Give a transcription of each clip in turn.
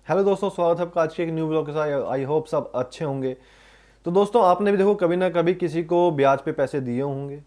Hello दोस्तों, स्वागत है आपका आज के एक न्यू ब्लॉग के साथ। आई होप सब अच्छे होंगे। तो दोस्तों, आपने भी देखो कभी ना कभी किसी को ब्याज पे पैसे दिए होंगे।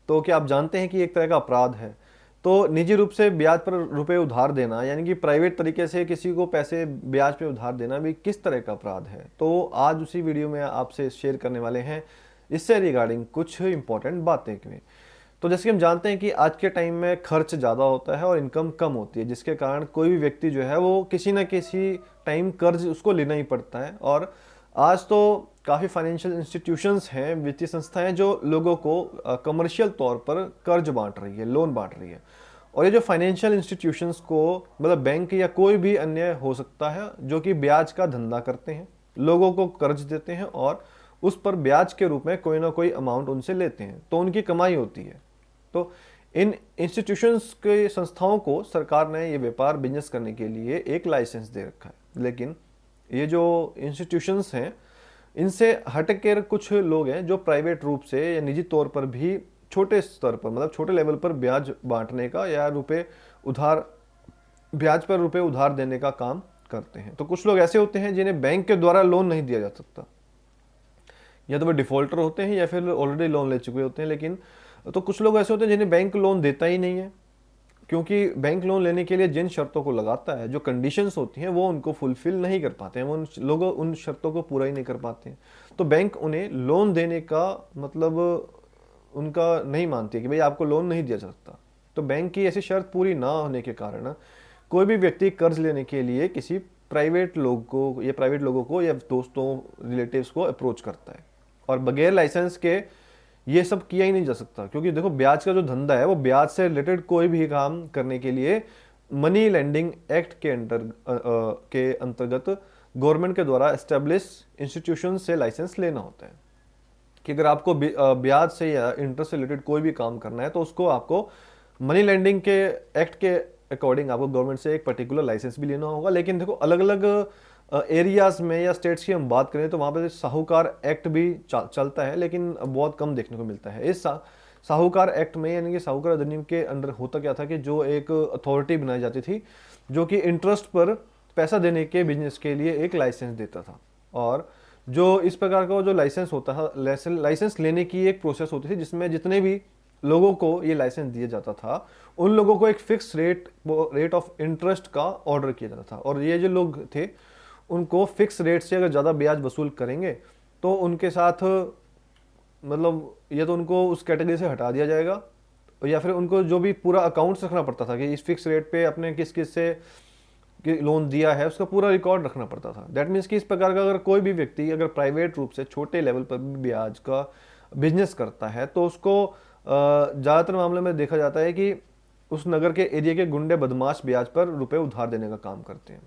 तो क्या आप जानते हैं कि एक तरह का अपराध है? तो निजी रूप से ब्याज पर रुपए उधार देना, यानी कि प्राइवेट तरीके से किसी को पैसे ब्याज पे उधार देना भी किस तरह का अपराध है, तो आज उसी वीडियो में आपसे शेयर करने वाले हैं इससे रिगार्डिंग कुछ इंपॉर्टेंट बातें। तो जैसे कि हम जानते हैं कि आज के टाइम में खर्च ज़्यादा होता है और इनकम कम होती है, जिसके कारण कोई भी व्यक्ति जो है वो किसी ना किसी टाइम कर्ज उसको लेना ही पड़ता है। और आज तो काफ़ी फाइनेंशियल इंस्टीट्यूशंस हैं, वित्तीय संस्थाएं जो लोगों को कमर्शियल तौर पर कर्ज बांट रही है, लोन बांट रही है। और ये जो फाइनेंशियल इंस्टीट्यूशंस को मतलब बैंक या कोई भी अन्य हो सकता है जो कि ब्याज का धंधा करते हैं, लोगों को कर्ज देते हैं और उस पर ब्याज के रूप में कोई ना कोई अमाउंट उनसे लेते हैं, तो उनकी कमाई होती है। तो इन इंस्टीट्यूशंस के संस्थाओं को सरकार ने ये व्यापार बिजनेस करने के लिए एक लाइसेंस दे रखा है, लेकिन ये जो इंस्टीट्यूशंस हैं इनसे हटकर कुछ लोग हैं जो प्राइवेट रूप से या निजी तौर पर भी छोटे स्तर पर मतलब छोटे लेवल पर ब्याज बांटने का या रुपए उधार ब्याज पर रुपए उधार देने का काम करते हैं। तो कुछ लोग ऐसे होते हैं जिन्हें बैंक के द्वारा लोन नहीं दिया जा सकता, या तो वे डिफॉल्टर होते हैं या फिर ऑलरेडी लोन ले चुके होते हैं। लेकिन तो कुछ लोग ऐसे होते हैं जिन्हें बैंक लोन देता ही नहीं है, क्योंकि बैंक लोन लेने के लिए जिन शर्तों को लगाता है, जो कंडीशंस होती हैं, वो उनको फुलफिल नहीं कर पाते हैं, वो उन लोगों उन शर्तों को पूरा ही नहीं कर पाते हैं। तो बैंक उन्हें लोन देने का मतलब उनका नहीं मानती है कि भाई आपको लोन नहीं दिया जा सकता। तो बैंक की ऐसी शर्त पूरी ना होने के कारण कोई भी व्यक्ति कर्ज लेने के लिए किसी प्राइवेट लोगों को या दोस्तों रिलेटिव्स को अप्रोच करता है, और बगैर लाइसेंस के ये सब किया ही नहीं जा सकता। क्योंकि देखो, ब्याज का जो धंधा है वो ब्याज से रिलेटेड कोई भी काम करने के लिए मनी लेंडिंग एक्ट के अंतर्गत गवर्नमेंट के द्वारा एस्टेब्लिश इंस्टीट्यूशन से लाइसेंस लेना होता है कि अगर आपको ब्याज से या इंटरेस्ट से रिलेटेड कोई भी काम करना है तो उसको आपको मनी लेंडिंग के एक्ट के अकॉर्डिंग आपको गवर्नमेंट से एक पर्टिकुलर लाइसेंस भी लेना होगा। लेकिन देखो, अलग अलग एरियाज में या स्टेट्स की हम बात करें तो वहाँ पे साहूकार एक्ट भी चलता है, लेकिन बहुत कम देखने को मिलता है। इस साहूकार एक्ट में, यानी कि साहूकार अधिनियम के अंडर होता क्या था कि जो एक अथॉरिटी बनाई जाती थी जो कि इंटरेस्ट पर पैसा देने के बिजनेस के लिए एक लाइसेंस देता था। और जो इस प्रकार का जो लाइसेंस होता था, लाइसेंस लेने की एक प्रोसेस होती थी जिसमें जितने भी लोगों को ये लाइसेंस दिया जाता था उन लोगों को एक फिक्स रेट ऑफ इंटरेस्ट का ऑर्डर किया जाता था। और ये जो लोग थे उनको फिक्स रेट से अगर ज़्यादा ब्याज वसूल करेंगे तो उनके साथ मतलब ये तो उनको उस कैटेगरी से हटा दिया जाएगा, या फिर उनको जो भी पूरा अकाउंट्स रखना पड़ता था कि इस फिक्स रेट पे अपने किस किस से लोन दिया है उसका पूरा रिकॉर्ड रखना पड़ता था। दैट मीन्स कि इस प्रकार का अगर कोई भी व्यक्ति अगर प्राइवेट रूप से छोटे लेवल पर भी ब्याज का बिजनेस करता है तो उसको ज़्यादातर मामले में देखा जाता है कि उस नगर के एरिया के गुंडे बदमाश ब्याज पर रुपए उधार देने का काम करते हैं।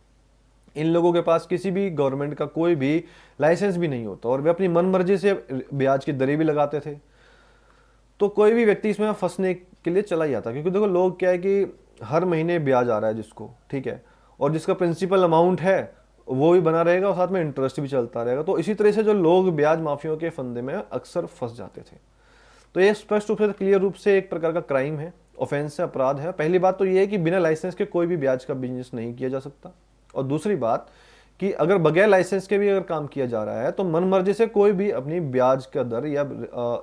इन लोगों के पास किसी भी गवर्नमेंट का कोई भी लाइसेंस भी नहीं होता और वे अपनी मनमर्जी से ब्याज की दरें भी लगाते थे। तो कोई भी व्यक्ति इसमें फंसने के लिए चला ही जाता, क्योंकि देखो लोग क्या है कि हर महीने ब्याज आ रहा है जिसको, ठीक है, और जिसका प्रिंसिपल अमाउंट है वो भी बना रहेगा और साथ में इंटरेस्ट भी चलता रहेगा। तो इसी तरह से जो लोग ब्याज माफियों के फंदे में अक्सर फंस जाते थे। तो ये स्पष्ट रूप से क्लियर रूप से एक प्रकार का क्राइम है, ऑफेंस है, अपराध है। पहली बात तो ये है कि बिना लाइसेंस के कोई भी ब्याज का बिजनेस नहीं किया जा सकता, और दूसरी बात कि अगर बगैर लाइसेंस के भी अगर काम किया जा रहा है तो मनमर्जी से कोई भी अपनी ब्याज का दर या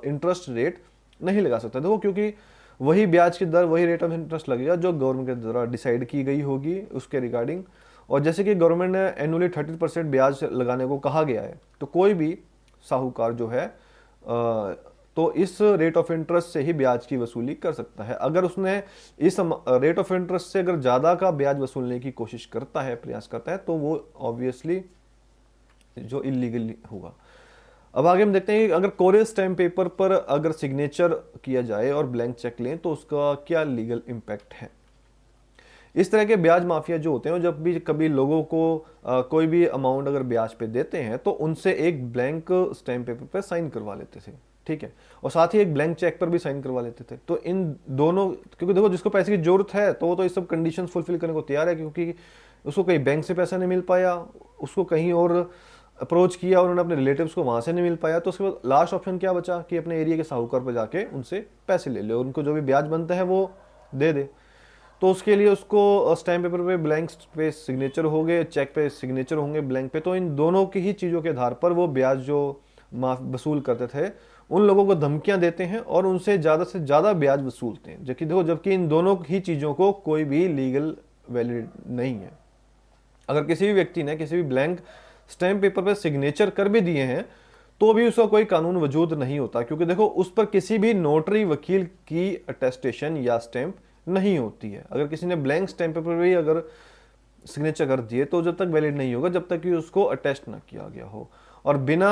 इंटरेस्ट रेट नहीं लगा सकता। देखो, क्योंकि वही ब्याज की दर, वही रेट ऑफ इंटरेस्ट लगेगा जो गवर्नमेंट के द्वारा डिसाइड की गई होगी उसके रिगार्डिंग। और जैसे कि गवर्नमेंट ने एनुअली 30% ब्याज लगाने को कहा गया है, तो कोई भी साहूकार जो है तो इस रेट ऑफ इंटरेस्ट से ही ब्याज की वसूली कर सकता है। अगर उसने इस रेट ऑफ इंटरेस्ट से अगर ज़्यादा का ब्याज वसूलने की कोशिश करता है, प्रयास करता है, तो वो ऑब्वियसली जो इलीगल होगा। अब आगे हम देखते हैं कि अगर कोरे स्टैम्प पेपर पर अगर सिग्नेचर किया जाए और ब्लैंक चेक लें तो उसका क्या लीगल इम्पैक्ट है। इस तरह के ब्याज माफिया जो होते हैं, जब भी कभी लोगों को कोई भी अमाउंट अगर ब्याज पे देते हैं तो उनसे एक ब्लैंक स्टैम्प पेपर पे साइन करवा लेते थे, ठीक है, और साथ ही एक ब्लैंक चेक पर भी साइन करवा लेते थे। तो इन दोनों, क्योंकि देखो जिसको पैसे की जरूरत है तो वो तो ये सब कंडीशंस फुलफिल करने को तैयार है, क्योंकि उसको कहीं बैंक से पैसा नहीं मिल पाया, उसको कहीं और अप्रोच किया और उन्होंने अपने रिलेटिव्स को वहाँ से नहीं मिल पाया, तो उसके बाद लास्ट ऑप्शन क्या बचा कि अपने एरिया के साहूकार पर जाके उनसे पैसे ले ले, उनको जो भी ब्याज बनता है वो दे दे। तो उसके लिए उसको स्टैम्प पेपर पे ब्लैंक पे सिग्नेचर होंगे, चेक पे सिग्नेचर होंगे ब्लैंक पे। तो इन दोनों की ही चीज़ों के आधार पर वो ब्याज जो माफ वसूल करते थे उन लोगों को धमकियां देते हैं और उनसे ज़्यादा ब्याज वसूलते हैं। जबकि इन दोनों ही चीज़ों को कोई भी लीगल वैलिड नहीं है। अगर किसी भी व्यक्ति ने किसी भी ब्लैंक स्टैम्प पेपर पर सिग्नेचर कर भी दिए हैं तो भी उसका कोई कानून वजूद नहीं होता, क्योंकि देखो उस पर किसी भी नोटरी वकील की अटेस्टेशन या स्टैंप नहीं होती है। अगर किसी ने ब्लैंक स्टैम्प पेपर भी अगर सिग्नेचर कर दिए तो जब तक वैलिड नहीं होगा जब तक कि उसको अटेस्ट ना किया गया हो। और बिना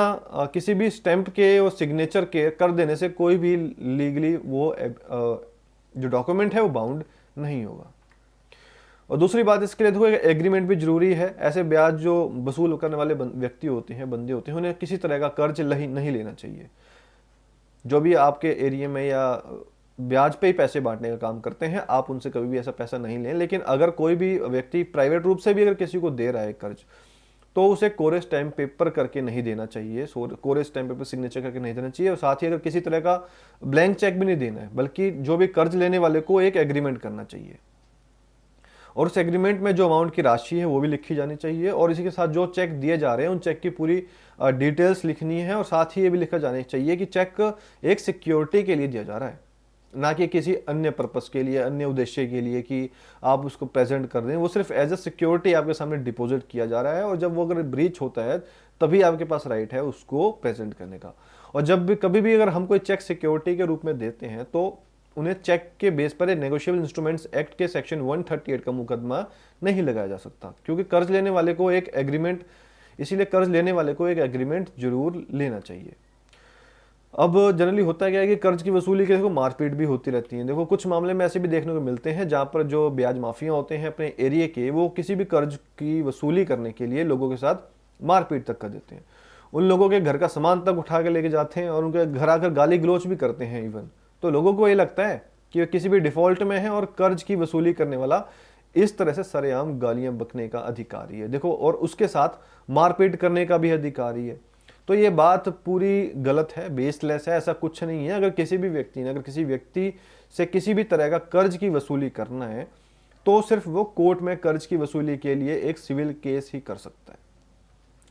किसी भी स्टैंप के और सिग्नेचर के कर देने से कोई भी लीगली वो जो डॉक्यूमेंट है वो बाउंड नहीं होगा। और दूसरी बात इसके लिए देखो एग्रीमेंट भी जरूरी है। ऐसे ब्याज जो वसूल करने वाले व्यक्ति होते हैं, बंदे होते हैं, उन्हें किसी तरह का कर्ज नहीं लेना चाहिए। जो भी आपके एरिया में या ब्याज पे ही पैसे बांटने का काम करते हैं, आप उनसे कभी भी ऐसा पैसा नहीं लें। लेकिन अगर कोई भी व्यक्ति प्राइवेट रूप से भी अगर किसी को दे रहा है कर्ज, तो उसे कोरे स्टैम्प पेपर करके नहीं देना चाहिए, कोरे स्टैम्प पेपर सिग्नेचर करके नहीं देना चाहिए। और साथ ही अगर किसी तरह का ब्लैंक चेक भी नहीं देना है, बल्कि जो भी कर्ज लेने वाले को एक एग्रीमेंट करना चाहिए और उस एग्रीमेंट में जो अमाउंट की राशि है वो भी लिखी जानी चाहिए। और इसी के साथ जो चेक दिए जा रहे हैं उन चेक की पूरी डिटेल्स लिखनी है। और साथ ही ये भी लिखा जाना चाहिए कि चेक एक सिक्योरिटी के लिए दिया जा रहा है, ना कि किसी अन्य पर्पस के लिए, अन्य उद्देश्य के लिए कि आप उसको प्रेजेंट कर दें। वो सिर्फ एज ए सिक्योरिटी आपके सामने डिपॉजिट किया जा रहा है और जब वो अगर ब्रीच होता है तभी आपके पास राइट है उसको प्रेजेंट करने का। और जब भी कभी भी अगर हम कोई चेक सिक्योरिटी के रूप में देते हैं तो उन्हें चेक के बेस पर नेगोशिएबल इंस्ट्रूमेंट्स एक्ट के सेक्शन 138 का मुकदमा नहीं लगाया जा सकता, क्योंकि कर्ज लेने वाले को एक एग्रीमेंट, इसीलिए कर्ज लेने वाले को एक एग्रीमेंट जरूर लेना चाहिए। अब जनरली होता क्या है कि कर्ज की वसूली के देखो मारपीट भी होती रहती है। देखो कुछ मामले में ऐसे भी देखने को मिलते हैं जहां पर जो ब्याज माफिया होते हैं अपने एरिया के, वो किसी भी कर्ज की वसूली करने के लिए लोगों के साथ मारपीट तक कर देते हैं। उन लोगों के घर का सामान तक उठा के लेके जाते हैं और उनके घर आकर गाली गलौज भी करते हैं इवन। तो लोगों को ये लगता है कि वे किसी भी डिफॉल्ट में है और कर्ज की वसूली करने वाला इस तरह से सरेआम गालियां बकने का अधिकारी है। देखो, और उसके साथ मारपीट करने का भी अधिकारी है। तो ये बात पूरी गलत है, बेसलेस है, ऐसा कुछ नहीं है। अगर किसी भी व्यक्ति ने, अगर किसी व्यक्ति से किसी भी तरह का कर्ज की वसूली करना है तो सिर्फ वो कोर्ट में कर्ज की वसूली के लिए एक सिविल केस ही कर सकता है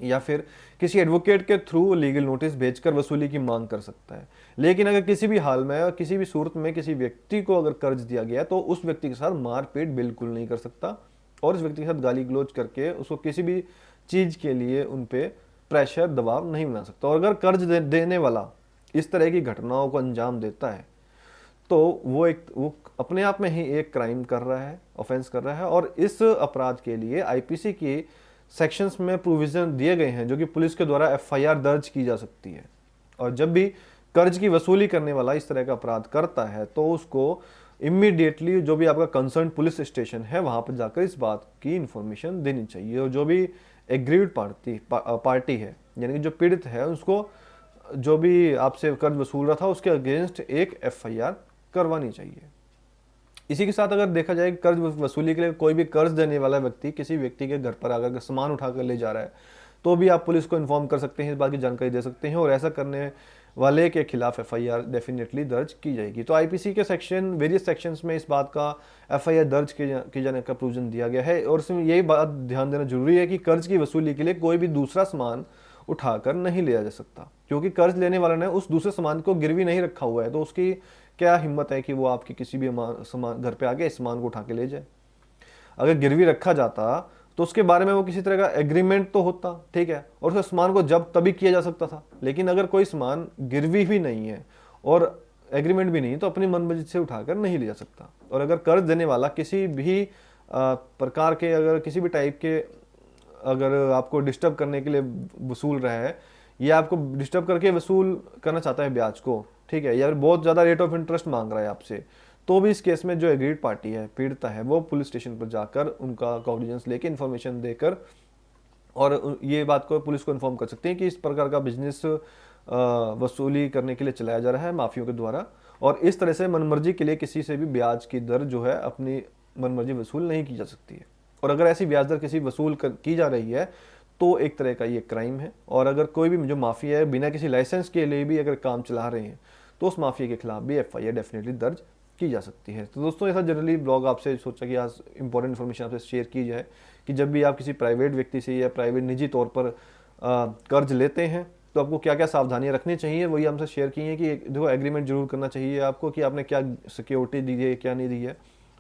या फिर किसी एडवोकेट के थ्रू लीगल नोटिस भेजकर वसूली की मांग कर सकता है। लेकिन अगर किसी भी हाल में और किसी भी सूरत में किसी व्यक्ति को अगर कर्ज दिया गया तो उस व्यक्ति के साथ मारपीट बिल्कुल नहीं कर सकता और उस व्यक्ति के साथ गाली गलौज करके उसको किसी भी चीज के लिए उन पे प्रेशर, दबाव नहीं बना सकता। और अगर कर्ज देने वाला इस तरह की घटनाओं को अंजाम देता है तो वो अपने आप में ही एक क्राइम कर रहा है, ऑफेंस कर रहा है। और इस अपराध के लिए आईपीसी की सेक्शंस में प्रोविजन दिए गए हैं जो कि पुलिस के द्वारा एफआईआर दर्ज की जा सकती है। और जब भी कर्ज की वसूली करने वाला इस तरह का अपराध करता है तो उसको इमीडिएटली जो भी आपका कंसर्न पुलिस स्टेशन है वहां पर जाकर इस बात की इंफॉर्मेशन देनी चाहिए। और जो भी एग्रीड पार्टी है, यानी कि जो पीड़ित है, उसको जो भी आपसे कर्ज वसूल रहा था उसके अगेंस्ट एक एफआईआर करवानी चाहिए। इसी के साथ अगर देखा जाए कर्ज वसूली के लिए कोई भी कर्ज देने वाला व्यक्ति किसी व्यक्ति के घर पर आकर सामान उठाकर ले जा रहा है तो भी आप पुलिस को इन्फॉर्म कर सकते हैं, इस बात की जानकारी दे सकते हैं और ऐसा करने वाले के खिलाफ एफआईआर डेफिनेटली दर्ज की जाएगी। तो आईपीसी के वेरियस सेक्शंस में इस बात का एफआईआर दर्ज किए जाने का प्रोविजन दिया गया है। और इसमें यही बात ध्यान देना जरूरी है कि कर्ज की वसूली के लिए कोई भी दूसरा सामान उठाकर नहीं लिया जा सकता, क्योंकि कर्ज लेने वाले ने उस दूसरे सामान को गिरवी नहीं रखा हुआ है। तो उसकी क्या हिम्मत है कि वो आपकी किसी भी सामान घर पे आके इस सामान को उठा के ले जाए। अगर गिरवी रखा जाता तो उसके बारे में वो किसी तरह का एग्रीमेंट तो होता, ठीक है, और उस सामान को जब्त तभी किया जा सकता था। लेकिन अगर कोई सामान गिरवी भी नहीं है और एग्रीमेंट भी नहीं तो अपनी मनमर्जी से उठाकर नहीं ले जा सकता। और अगर कर्ज देने वाला किसी भी प्रकार के, अगर किसी भी टाइप के, अगर आपको डिस्टर्ब करने के लिए वसूल रहा है या आपको डिस्टर्ब करके वसूल करना चाहता है ब्याज को, ठीक है, या फिर बहुत ज़्यादा रेट ऑफ इंटरेस्ट मांग रहा है आपसे, तो भी इस केस में जो एग्रीड पार्टी है, पीड़िता है, वो पुलिस स्टेशन पर जाकर उनका कॉग्निजेंस लेके इन्फॉर्मेशन देकर और ये बात को पुलिस को इन्फॉर्म कर सकते हैं कि इस प्रकार का बिजनेस वसूली करने के लिए चलाया जा रहा है माफियों के द्वारा। और इस तरह से मनमर्जी के लिए किसी से भी ब्याज की दर जो है अपनी मनमर्जी वसूल नहीं की जा सकती है। और अगर ऐसी ब्याज दर किसी वसूल की जा रही है तो एक तरह का ये क्राइम है। और अगर कोई भी जो माफिया है बिना किसी लाइसेंस के लिए भी अगर काम चला रहे हैं तो उस माफिया के खिलाफ भी एफआईआर डेफिनेटली दर्ज की जा सकती है। तो दोस्तों ऐसा जनरली ब्लॉग आपसे सोचा कि आज इंपॉर्टेंट इन्फॉर्मेशन आपसे शेयर की जाए कि जब भी आप किसी प्राइवेट व्यक्ति से या प्राइवेट निजी तौर पर कर्ज लेते हैं तो आपको क्या क्या सावधानियां रखनी चाहिए, वही हमसे शेयर की है कि देखो एग्रीमेंट जरूर करना चाहिए आपको कि आपने क्या सिक्योरिटी दी है क्या नहीं दी है।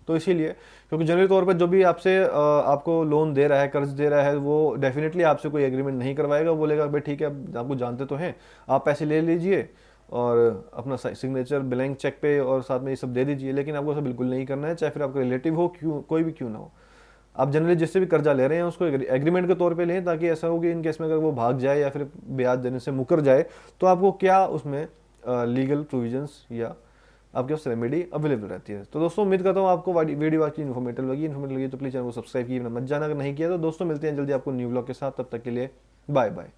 तो इसीलिए क्योंकि जनरली तौर पर जो भी आपसे आपको लोन दे रहा है, कर्ज दे रहा है, वो डेफिनेटली आपसे कोई एग्रीमेंट नहीं करवाएगा। वो बोलेगा भाई ठीक है, आपको जानते तो हैं, आप पैसे ले लीजिए और अपना सिग्नेचर ब्लैंक चेक पे और साथ में ये सब दे दीजिए, लेकिन आपको ऐसा बिल्कुल नहीं करना है, चाहे फिर आपका रिलेटिव हो, क्यों कोई भी क्यों ना हो। आप जनरली जिससे भी कर्जा ले रहे हैं उसको एग्रीमेंट के तौर पे लें, ताकि ऐसा हो कि इन केस में अगर वो भाग जाए या फिर ब्याज देने से मुकर जाए तो आपको क्या उसमें लीगल प्रोविजंस या आपके पास रेमेडी अवेलेबल रहती है। तो दोस्तों उम्मीद करता हूँ आपको वीडियो आपकी इन्फॉर्मेटिव लगी तो प्लीज़ चैनल को सब्सक्राइब कीजिए मत जाना अगर नहीं किया तो। दोस्तों मिलते हैं जल्दी आपको न्यू ब्लॉग के साथ, तब तक के लिए बाय बाय।